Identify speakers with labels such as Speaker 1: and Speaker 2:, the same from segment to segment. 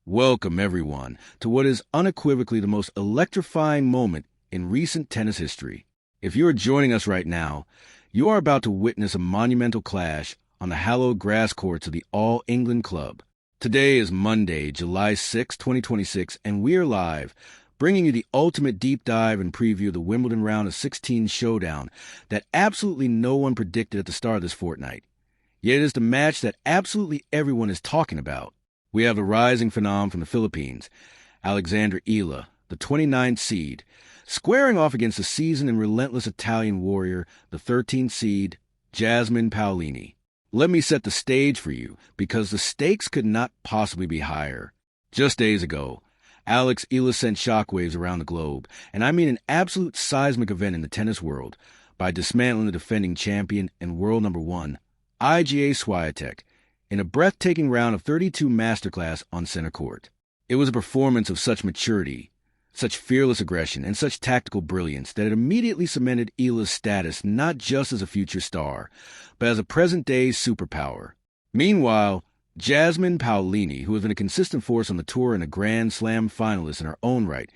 Speaker 1: Welcome, everyone, to what is unequivocally the most electrifying moment in recent tennis history. If you are joining us right now, you are about to witness a monumental clash on the hallowed grass courts of the All England Club. Today is Monday, July 6, 2026, and we are live, bringing you the ultimate deep dive and preview of the Wimbledon round of 16 showdown that absolutely no one predicted at the start of this fortnight. Yet it is the match that absolutely everyone is talking about. We have the rising phenom from the Philippines, Alexandra Eala, the 29th seed, squaring off against the seasoned and relentless Italian warrior, the 13th seed, Jasmine Paolini. Let me set the stage for you, because the stakes could not possibly be higher. Just days ago, Alex Eala sent shockwaves around the globe, and I mean an absolute seismic event in the tennis world, by dismantling the defending champion and world number one, Iga Swiatek, in a breathtaking round of 32 masterclass on center court. It was a performance of such maturity, such fearless aggression, and such tactical brilliance that it immediately cemented Eala's status not just as a future star, but as a present-day superpower. Meanwhile, Jasmine Paolini, who has been a consistent force on the tour and a Grand Slam finalist in her own right,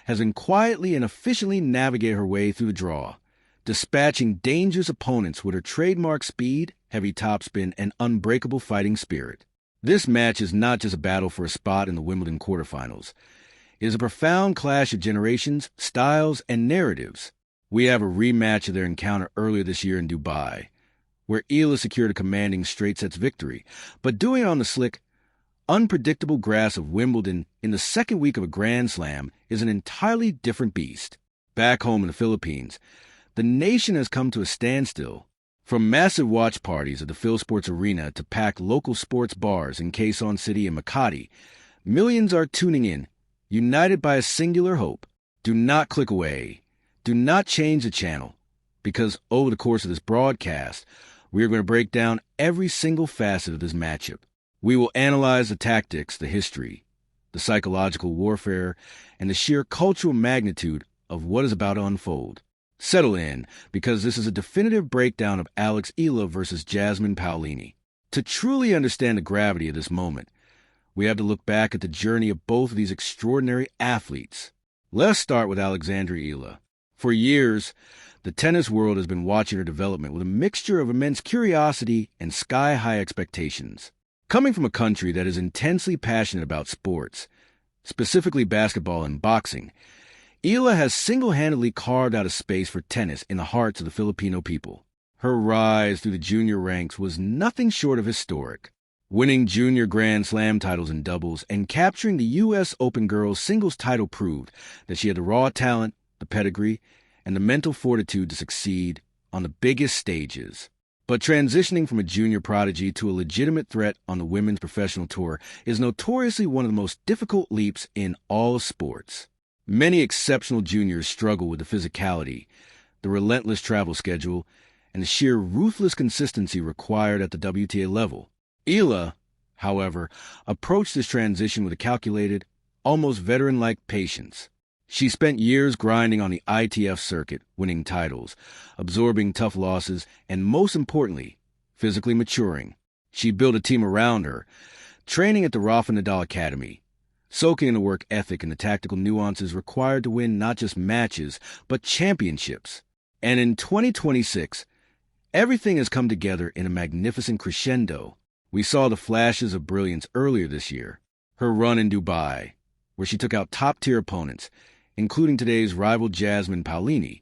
Speaker 1: has been quietly and efficiently navigating her way through the draw, dispatching dangerous opponents with her trademark speed, heavy topspin, and unbreakable fighting spirit. This match is not just a battle for a spot in the Wimbledon Quarterfinals. It is a profound clash of generations, styles, and narratives. We have a rematch of their encounter earlier this year in Dubai, where Eala secured a commanding straight-sets victory, but doing it on the slick, unpredictable grass of Wimbledon in the second week of a Grand Slam is an entirely different beast. Back home in the Philippines, the nation has come to a standstill. From massive watch parties at the PhilSports Arena to packed local sports bars in Quezon City and Makati, millions are tuning in, united by a singular hope. Do not click away. Do not change the channel, because over the course of this broadcast, we are going to break down every single facet of this matchup. We will analyze the tactics, the history, the psychological warfare, and the sheer cultural magnitude of what is about to unfold. Settle in, because this is a definitive breakdown of Alex Eala versus Jasmine Paolini. To truly understand the gravity of this moment, we have to look back at the journey of both of these extraordinary athletes. Let's start with Alexandra Eala. For years, the tennis world has been watching her development with a mixture of immense curiosity and sky-high expectations. Coming from a country that is intensely passionate about sports, specifically basketball and boxing, Eala has single-handedly carved out a space for tennis in the hearts of the Filipino people. Her rise through the junior ranks was nothing short of historic, winning junior Grand Slam titles in doubles and capturing the U.S. Open girls singles title proved that she had the raw talent, the pedigree, and the mental fortitude to succeed on the biggest stages. But transitioning from a junior prodigy to a legitimate threat on the women's professional tour is notoriously one of the most difficult leaps in all of sports. Many exceptional juniors struggle with the physicality, the relentless travel schedule, and the sheer ruthless consistency required at the WTA level. Eala, however, approached this transition with a calculated, almost veteran-like patience. She spent years grinding on the ITF circuit, winning titles, absorbing tough losses, and most importantly, physically maturing. She built a team around her, training at the Rafa Nadal Academy, soaking in the work ethic and the tactical nuances required to win not just matches, but championships. And in 2026, everything has come together in a magnificent crescendo. We saw the flashes of brilliance earlier this year. Her run in Dubai, where she took out top-tier opponents, including today's rival Jasmine Paolini,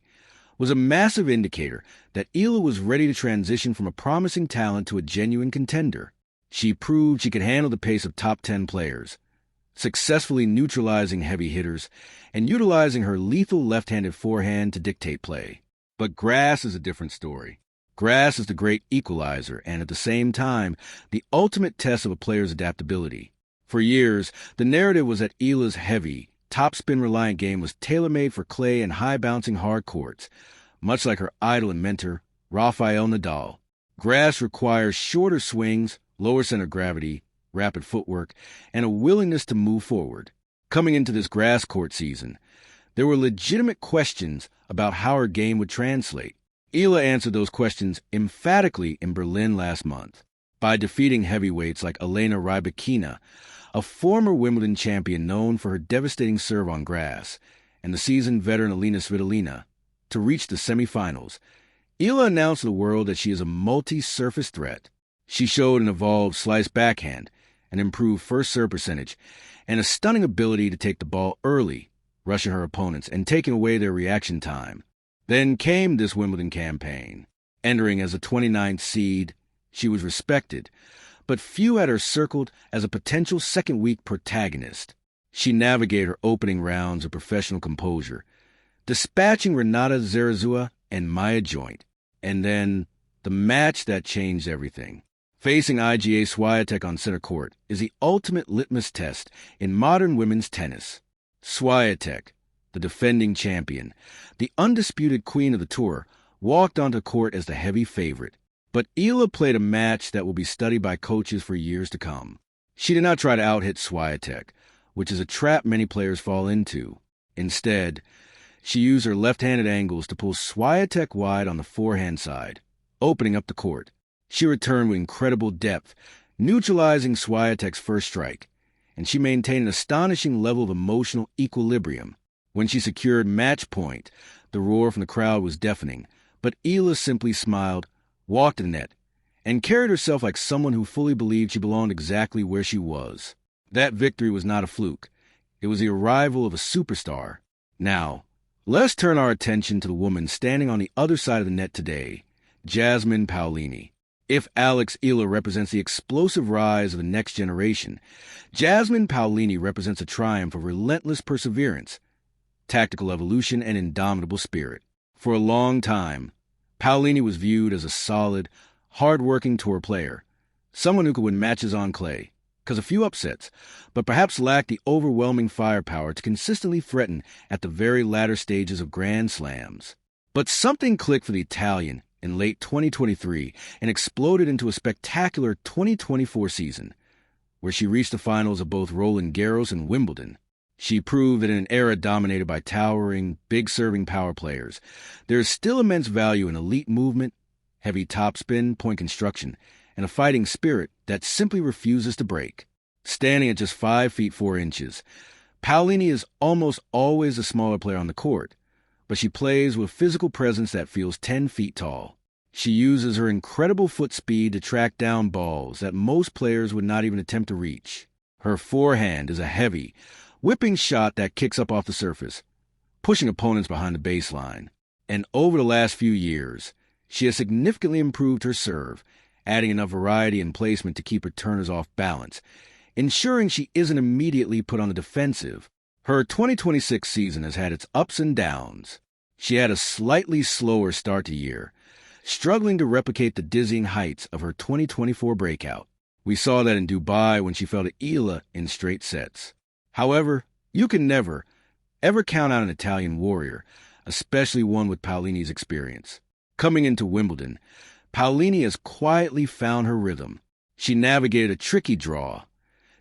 Speaker 1: was a massive indicator that Eala was ready to transition from a promising talent to a genuine contender. She proved she could handle the pace of top 10 players, successfully neutralizing heavy hitters and utilizing her lethal left-handed forehand to dictate play. But grass is a different story. Grass is the great equalizer and, at the same time, the ultimate test of a player's adaptability. For years, the narrative was that Eala's heavy, topspin-reliant game was tailor-made for clay and high-bouncing hard courts, much like her idol and mentor, Rafael Nadal. Grass requires shorter swings, lower center of gravity, rapid footwork, and a willingness to move forward. Coming into this grass court season, there were legitimate questions about how her game would translate. Eala answered those questions emphatically in Berlin last month by defeating heavyweights like Elena Rybakina, a former Wimbledon champion known for her devastating serve on grass, and the seasoned veteran Alina Svitolina, to reach the semifinals. Eala announced to the world that she is a multi-surface threat. She showed an evolved slice backhand, an improved first serve percentage, and a stunning ability to take the ball early, rushing her opponents and taking away their reaction time. Then came this Wimbledon campaign. Entering as a 29th seed, she was respected, but few had her circled as a potential second-week protagonist. She navigated her opening rounds with professional composure, dispatching Renata Zarazua and Maya Joint. And then, the match that changed everything. Facing Iga Swiatek on center court is the ultimate litmus test in modern women's tennis. Swiatek, the defending champion, the undisputed queen of the tour, walked onto court as the heavy favorite. But Eala played a match that will be studied by coaches for years to come. She did not try to out-hit Swiatek, which is a trap many players fall into. Instead, she used her left-handed angles to pull Swiatek wide on the forehand side, opening up the court. She returned with incredible depth, neutralizing Swiatek's first strike, and she maintained an astonishing level of emotional equilibrium. When she secured match point, the roar from the crowd was deafening, but Eala simply smiled, walked to the net, and carried herself like someone who fully believed she belonged exactly where she was. That victory was not a fluke. It was the arrival of a superstar. Now, let's turn our attention to the woman standing on the other side of the net today, Jasmine Paolini. If Alex Eala represents the explosive rise of the next generation, Jasmine Paolini represents a triumph of relentless perseverance, tactical evolution, and indomitable spirit. For a long time, Paolini was viewed as a solid, hard-working tour player, someone who could win matches on clay, cause a few upsets, but perhaps lacked the overwhelming firepower to consistently threaten at the very latter stages of Grand Slams. But something clicked for the Italian in late 2023 and exploded into a spectacular 2024 season, where she reached the finals of both Roland Garros and Wimbledon. She proved that in an era dominated by towering, big-serving power players, there is still immense value in elite movement, heavy topspin, point construction, and a fighting spirit that simply refuses to break. Standing at just 5 feet 4 inches, Paolini is almost always the smaller player on the court, but she plays with physical presence that feels 10 feet tall. She uses her incredible foot speed to track down balls that most players would not even attempt to reach. Her forehand is a heavy, whipping shot that kicks up off the surface, pushing opponents behind the baseline. And over the last few years, she has significantly improved her serve, adding enough variety and placement to keep her turners off balance, ensuring she isn't immediately put on the defensive. Her 2026 season has had its ups and downs. She had a slightly slower start to the year, struggling to replicate the dizzying heights of her 2024 breakout. We saw that in Dubai when she fell to Eala in straight sets. However, you can never, ever count out an Italian warrior, especially one with Paolini's experience. Coming into Wimbledon, Paolini has quietly found her rhythm. She navigated a tricky draw,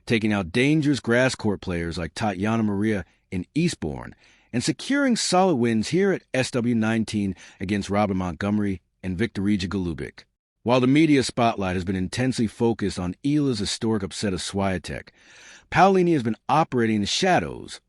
Speaker 1: taking out dangerous grass court players like Tatiana Maria in Eastbourne, and securing solid wins here at SW19 against Robin Montgomery and Viktorija Golubic. While the media spotlight has been intensely focused on Eala's historic upset of Swiatek, Paolini has been operating in the shadows,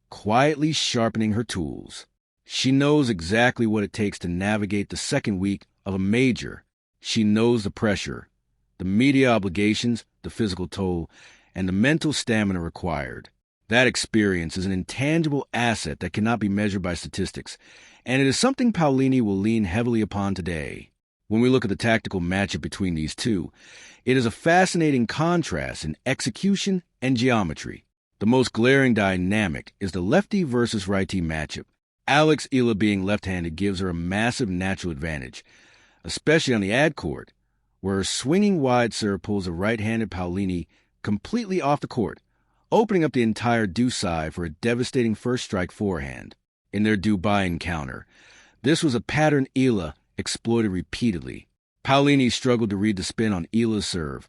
Speaker 1: quietly sharpening her tools. She knows exactly what it takes to navigate the second week of a major. She knows the pressure, the media obligations, the physical toll, and the mental stamina required. That experience is an intangible asset that cannot be measured by statistics, and it is something Paolini will lean heavily upon today. When we look at the tactical matchup between these two, it is a fascinating contrast in execution and geometry. The most glaring dynamic is the lefty versus righty matchup. Alex Eala being left-handed gives her a massive natural advantage, especially on the ad court, where her swinging wide serve pulls a right-handed Paolini completely off the court, opening up the entire deuce side for a devastating first strike forehand. In their Dubai encounter, this was a pattern Eala exploited repeatedly. Paolini struggled to read the spin on Eala's serve,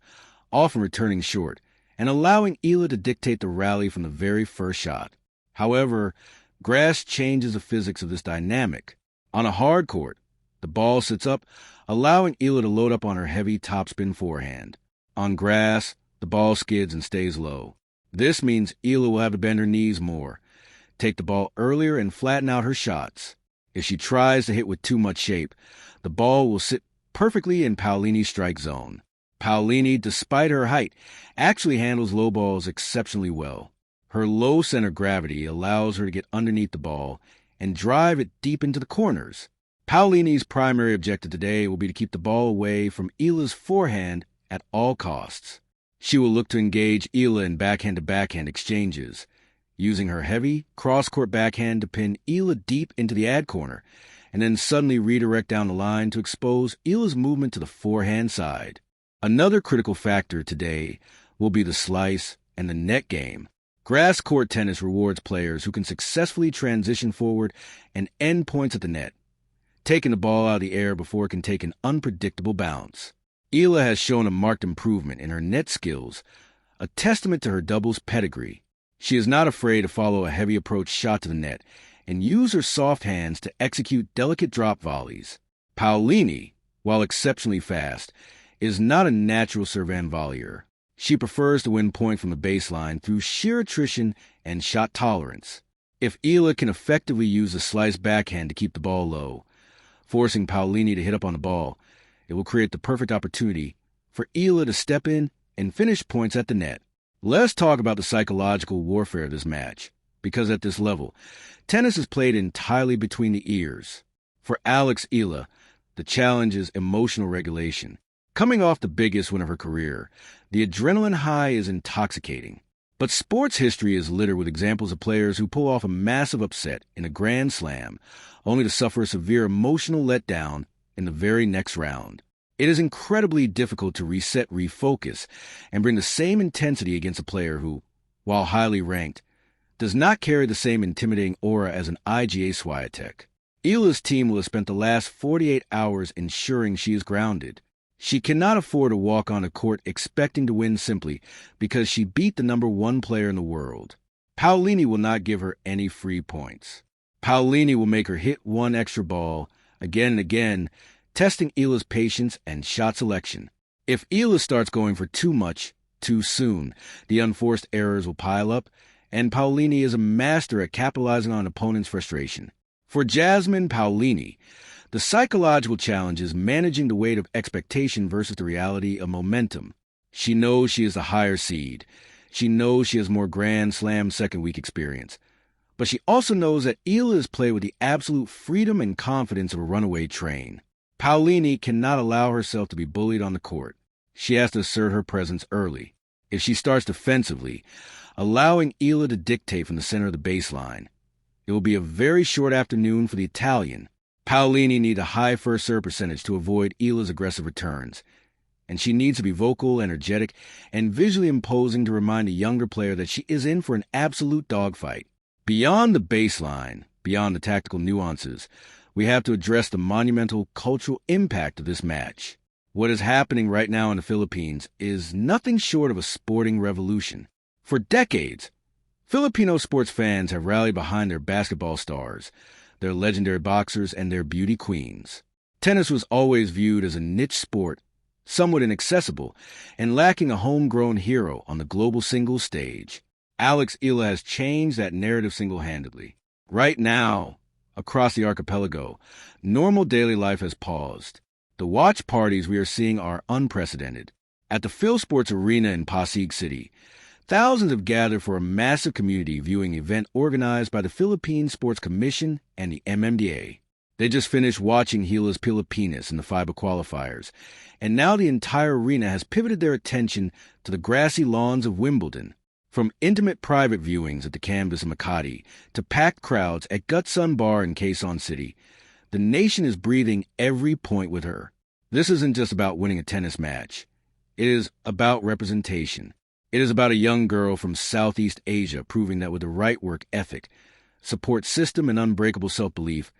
Speaker 1: often returning short, and allowing Eala to dictate the rally from the very first shot. However, grass changes the physics of this dynamic. On a hard court, the ball sits up, allowing Eala to load up on her heavy topspin forehand. On grass, the ball skids and stays low. This means Eala will have to bend her knees more, take the ball earlier, and flatten out her shots. If she tries to hit with too much shape, the ball will sit perfectly in Paolini's strike zone. Paolini, despite her height, actually handles low balls exceptionally well. Her low center of gravity allows her to get underneath the ball and drive it deep into the corners. Paolini's primary objective today will be to keep the ball away from Eala's forehand at all costs. She will look to engage Eala in backhand-to-backhand exchanges, using her heavy, cross-court backhand to pin Eala deep into the ad corner, and then suddenly redirect down the line to expose Eala's movement to the forehand side. Another critical factor today will be the slice and the net game. Grass court tennis rewards players who can successfully transition forward and end points at the net, taking the ball out of the air before it can take an unpredictable bounce. Eala has shown a marked improvement in her net skills, a testament to her doubles pedigree. She is not afraid to follow a heavy approach shot to the net and use her soft hands to execute delicate drop volleys. Paolini, while exceptionally fast, is not a natural serve-and volleyer. She prefers to win point from the baseline through sheer attrition and shot tolerance. If Eala can effectively use a slice backhand to keep the ball low, forcing Paolini to hit up on the ball, it will create the perfect opportunity for Eala to step in and finish points at the net. Let's talk about the psychological warfare of this match, because at this level, tennis is played entirely between the ears. For Alex Eala, the challenge is emotional regulation. Coming off the biggest win of her career, the adrenaline high is intoxicating. But sports history is littered with examples of players who pull off a massive upset in a Grand Slam, only to suffer a severe emotional letdown in the very next round. It is incredibly difficult to refocus, and bring the same intensity against a player who, while highly ranked, does not carry the same intimidating aura as an IGA Swiatek. Eala's team will have spent the last 48 hours ensuring she is grounded. She cannot afford to walk on a court expecting to win simply because she beat the number one player in the world. Paolini will not give her any free points. Paolini will make her hit one extra ball again and again, testing Eala's patience and shot selection. If Eala starts going for too much, too soon, the unforced errors will pile up, and Paolini is a master at capitalizing on opponents' frustration. For Jasmine Paolini, the psychological challenge is managing the weight of expectation versus the reality of momentum. She knows she is the higher seed. She knows she has more Grand Slam second week experience. But she also knows that Eala is played with the absolute freedom and confidence of a runaway train. Paolini cannot allow herself to be bullied on the court. She has to assert her presence early. If she starts defensively, allowing Eala to dictate from the center of the baseline, it will be a very short afternoon for the Italian. Paolini needs a high first serve percentage to avoid Eala's aggressive returns, and she needs to be vocal, energetic, and visually imposing to remind a younger player that she is in for an absolute dogfight. Beyond the baseline, beyond the tactical nuances, we have to address the monumental cultural impact of this match. What is happening right now in the Philippines is nothing short of a sporting revolution. For decades, Filipino sports fans have rallied behind their basketball stars, their legendary boxers, and their beauty queens. Tennis was always viewed as a niche sport, somewhat inaccessible, and lacking a homegrown hero on the global singles stage. Alex Eala has changed that narrative single-handedly. Right now, across the archipelago, normal daily life has paused. The watch parties we are seeing are unprecedented. At the Phil Sports Arena in Pasig City, thousands have gathered for a massive community viewing event organized by the Philippine Sports Commission and the MMDA. They just finished watching Gila's Pilipinas in the FIBA qualifiers, and now the entire arena has pivoted their attention to the grassy lawns of Wimbledon. From intimate private viewings at the Canvas in Makati to packed crowds at Gutsun Bar in Quezon City, the nation is breathing every point with her. This isn't just about winning a tennis match. It is about representation. It is about a young girl from Southeast Asia proving that with the right work ethic, support system, and unbreakable self-belief,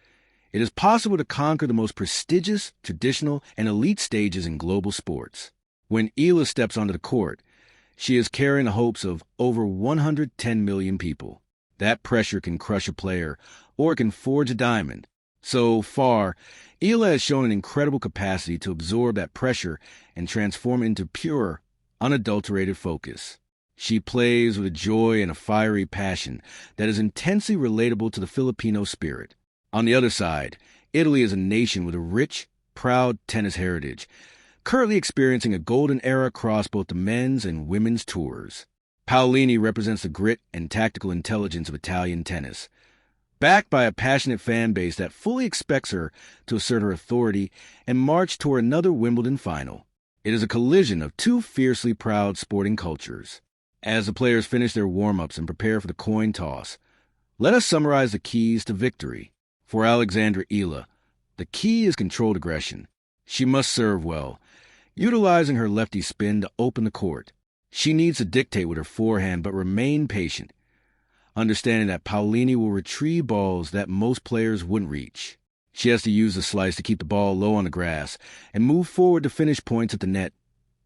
Speaker 1: it is possible to conquer the most prestigious, traditional, and elite stages in global sports. When Eala steps onto the court, she is carrying the hopes of over 110 million people. That pressure can crush a player, or it can forge a diamond. So far, Eala has shown an incredible capacity to absorb that pressure and transform it into pure, unadulterated focus. She plays with a joy and a fiery passion that is intensely relatable to the Filipino spirit. On the other side, Italy is a nation with a rich, proud tennis heritage, currently experiencing a golden era across both the men's and women's tours. Paolini represents the grit and tactical intelligence of Italian tennis, backed by a passionate fan base that fully expects her to assert her authority and march toward another Wimbledon final. It is a collision of two fiercely proud sporting cultures. As the players finish their warm-ups and prepare for the coin toss, let us summarize the keys to victory. For Alexandra Eala, the key is controlled aggression. She must serve well, utilizing her lefty spin to open the court. She needs to dictate with her forehand but remain patient, understanding that Paolini will retrieve balls that most players wouldn't reach. She has to use the slice to keep the ball low on the grass and move forward to finish points at the net,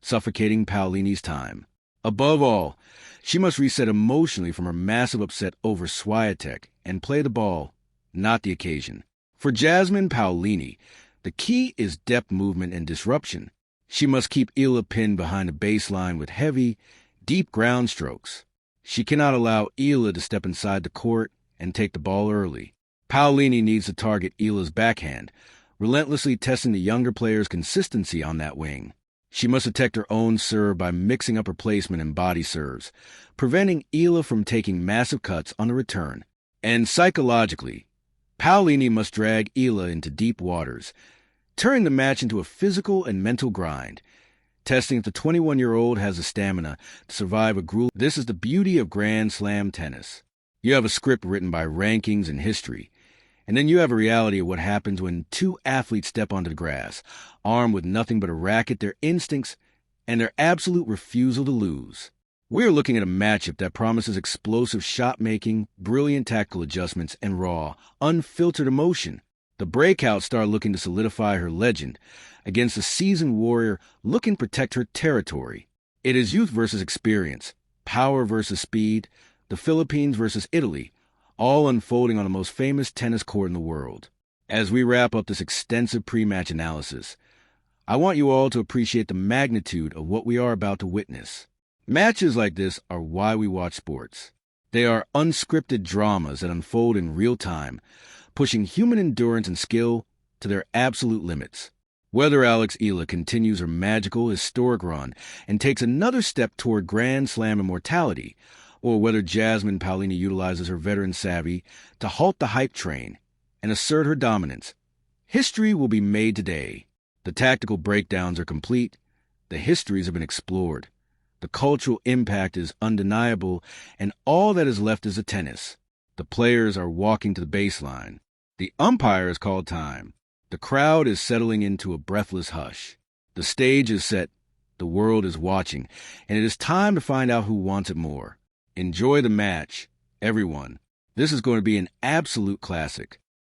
Speaker 1: suffocating Paolini's time. Above all, she must reset emotionally from her massive upset over Swiatek and play the ball, not the occasion. For Jasmine Paolini, the key is depth movement and disruption. She must keep Eala pinned behind the baseline with heavy, deep ground strokes. She cannot allow Eala to step inside the court and take the ball early. Paolini needs to target Eala's backhand, relentlessly testing the younger player's consistency on that wing. She must detect her own serve by mixing up her placement and body serves, preventing Eala from taking massive cuts on the return. And psychologically, Paolini must drag Eala into deep waters, turning the match into a physical and mental grind, testing if the 21-year-old has the stamina to survive a grueling. This is the beauty of Grand Slam tennis. You have a script written by rankings and history, and then you have a reality of what happens when two athletes step onto the grass, armed with nothing but a racket, their instincts, and their absolute refusal to lose. We're looking at a matchup that promises explosive shot-making, brilliant tactical adjustments, and raw, unfiltered emotion. The breakout star looking to solidify her legend against a seasoned warrior looking to protect her territory. It is youth versus experience, power versus speed, the Philippines versus Italy, all unfolding on the most famous tennis court in the world. As we wrap up this extensive pre-match analysis, I want you all to appreciate the magnitude of what we are about to witness. Matches like this are why we watch sports. They are unscripted dramas that unfold in real time, pushing human endurance and skill to their absolute limits. Whether Alex Eala continues her magical, historic run and takes another step toward Grand Slam immortality, or whether Jasmine Paolini utilizes her veteran savvy to halt the hype train and assert her dominance, history will be made today. The tactical breakdowns are complete, the histories have been explored, the cultural impact is undeniable, and all that is left is the tennis. The players are walking to the baseline. The umpire has called time. The crowd is settling into a breathless hush. The stage is set, the world is watching, and it is time to find out who wants it more. Enjoy the match, everyone. This is going to be an absolute classic.